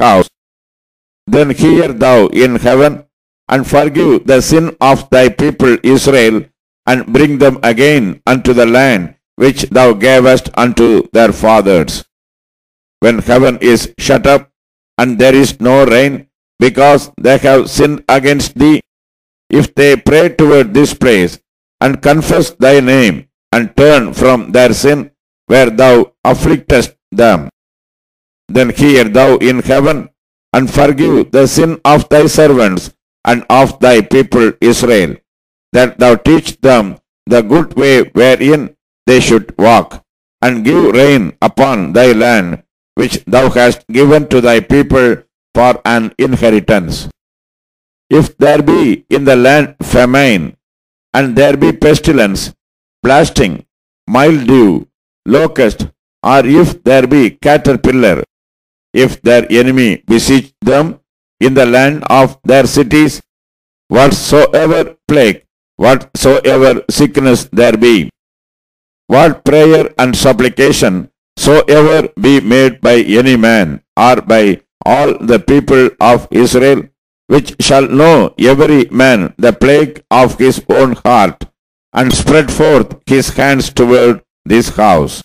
house. Then hear thou in heaven, and forgive the sin of thy people Israel, and bring them again unto the land which thou gavest unto their fathers. When heaven is shut up, and there is no rain, because they have sinned against thee, if they pray toward this place, and confess thy name, and turn from their sin where thou afflictest them, then hear thou in heaven, and forgive the sin of thy servants and of thy people Israel, that thou teach them the good way wherein they should walk, and give rain upon thy land, which thou hast given to thy people for an inheritance. If there be in the land famine, and there be pestilence, blasting, mildew, locust, or if there be caterpillar, if their enemy besiege them in the land of their cities, whatsoever plague, whatsoever sickness there be, what prayer and supplication soever be made by any man, or by all the people of Israel, which shall know every man the plague of his own heart, and spread forth his hands toward this house.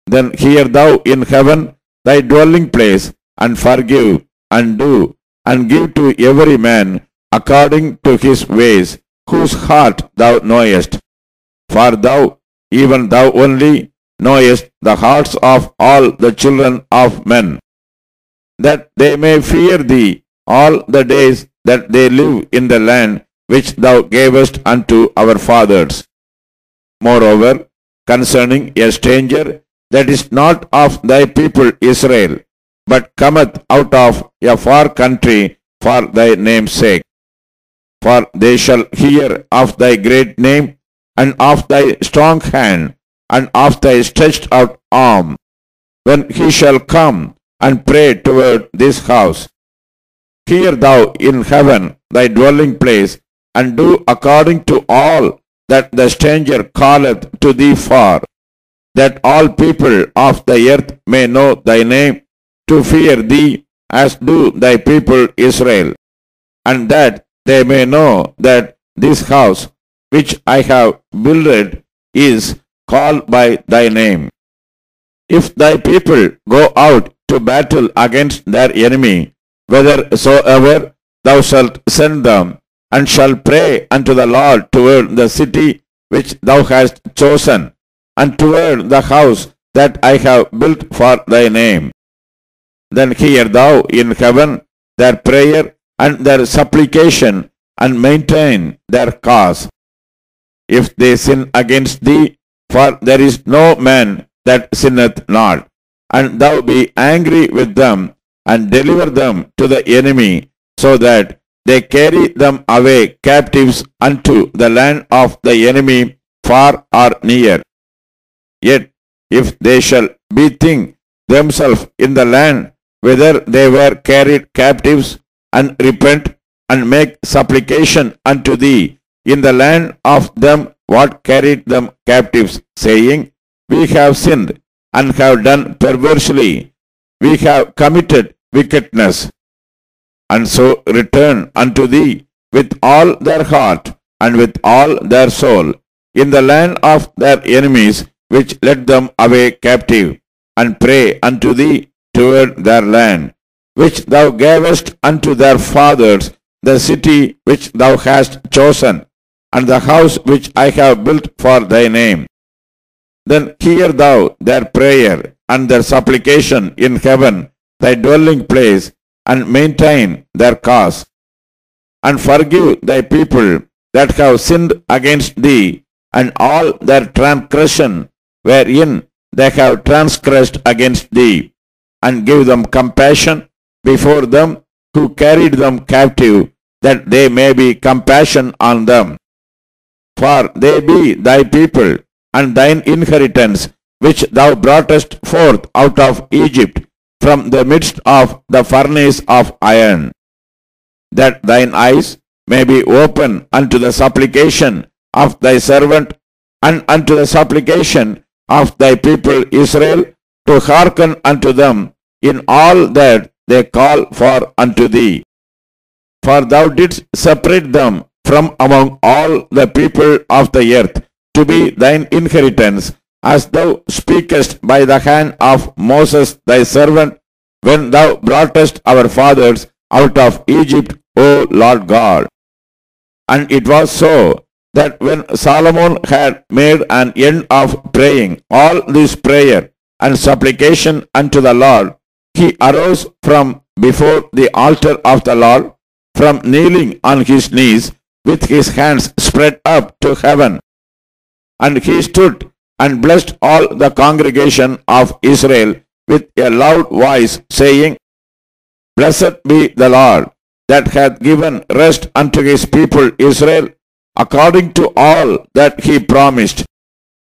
Then hear thou in heaven thy dwelling place, and forgive, and do, and give to every man according to his ways, whose heart thou knowest. For thou, even thou only, knowest the hearts of all the children of men, that they may fear thee all the days that they live in the land which thou gavest unto our fathers. Moreover, concerning a stranger that is not of thy people Israel, but cometh out of a far country for thy name's sake, for they shall hear of thy great name, and of thy strong hand, and of thy stretched out arm, when he shall come and pray toward this house. Hear thou in heaven thy dwelling place, and do according to all that the stranger calleth to thee for, that all people of the earth may know thy name, to fear thee as do thy people Israel, and that they may know that this house which I have builded is called by thy name. If thy people go out to battle against their enemy, whithersoever thou shalt send them, and shall pray unto the Lord toward the city which thou hast chosen, and toward the house that I have built for thy name, then hear thou in heaven their prayer and their supplication, and maintain their cause. If they sin against thee, for there is no man that sinneth not, and thou be angry with them, and deliver them to the enemy, so that they carry them away captives unto the land of the enemy, far or near. Yet if they shall bethink themselves in the land whither they were carried captives, and repent, and make supplication unto thee in the land of them what carried them captives, saying, We have sinned, and have done perversely, we have committed wickedness, and so return unto thee with all their heart and with all their soul in the land of their enemies, which led them away captive, and pray unto thee toward their land, which thou gavest unto their fathers, the city which thou hast chosen, and the house which I have built for thy name. Then hear thou their prayer and their supplication in heaven, thy dwelling place, and maintain their cause, and forgive thy people that have sinned against thee, and all their transgression wherein they have transgressed against thee, and give them compassion before them who carried them captive, that they may be compassion on them. For they be thy people, and thine inheritance, which thou broughtest forth out of Egypt, from the midst of the furnace of iron, that thine eyes may be open unto the supplication of thy servant, and unto the supplication of thy people Israel, to hearken unto them in all that they call for unto thee. For thou didst separate them from among all the people of the earth to be thine inheritance, as thou speakest by the hand of Moses thy servant, when thou broughtest our fathers out of Egypt, O Lord God. And it was so, that when Solomon had made an end of praying all this prayer and supplication unto the Lord, he arose from before the altar of the Lord, from kneeling on his knees, with his hands spread up to heaven. And he stood and blessed all the congregation of Israel with a loud voice, saying, Blessed be the Lord, that hath given rest unto his people Israel, according to all that he promised.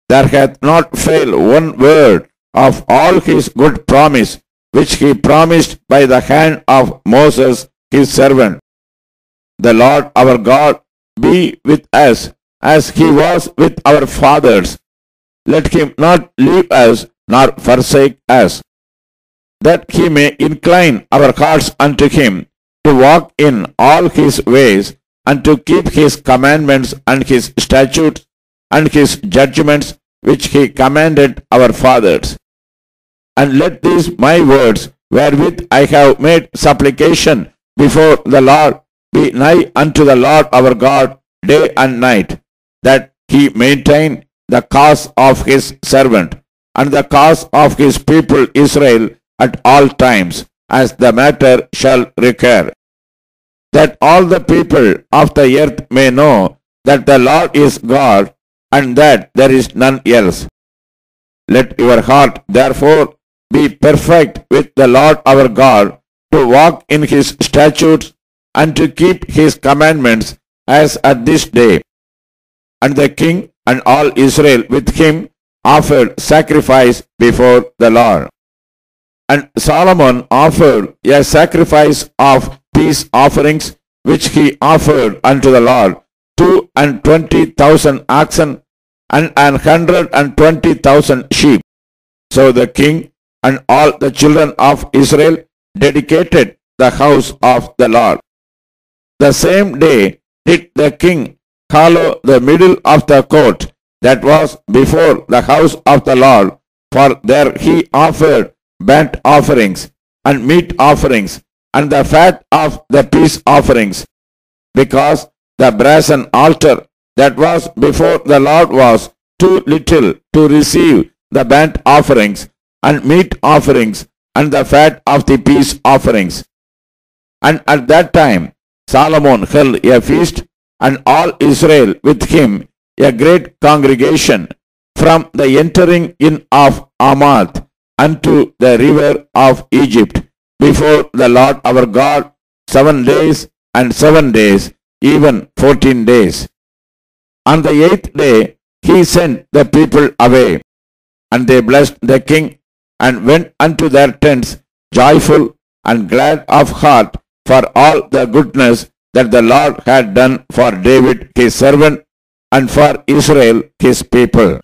There hath not failed one word of all his good promise, which he promised by the hand of Moses his servant. The Lord our God be with us, as he was with our fathers. Let him not leave us nor forsake us, that he may incline our hearts unto him, to walk in all his ways, and to keep his commandments and his statutes and his judgments, which he commanded our fathers. And let these my words, wherewith I have made supplication before the Lord, be nigh unto the Lord our God day and night, that he maintain the cause of his servant and the cause of his people Israel at all times, as the matter shall recur, that all the people of the earth may know that the Lord is God, and that there is none else. Let your heart therefore be perfect with the Lord our God, to walk in his statutes and to keep his commandments, as at this day. And the king and all Israel with him offered sacrifice before the Lord. And Solomon offered a sacrifice of peace offerings, which he offered unto the Lord, 22,000 oxen and 120,000 sheep. So the king and all the children of Israel dedicated the house of the Lord. The same day did the king hallow the middle of the court that was before the house of the Lord, for there he offered burnt offerings and meat offerings and the fat of the peace offerings, because the brazen altar that was before the Lord was too little to receive the burnt offerings and meat offerings and the fat of the peace offerings. And at that time Solomon held a feast, and all Israel with him, a great congregation, from the entering in of Amath unto the river of Egypt, before the Lord our God, 7 days and 7 days, even 14 days. On the 8th day he sent the people away, and they blessed the king, and went unto their tents joyful and glad of heart, for all the goodness that the Lord had done for David his servant, and for Israel his people.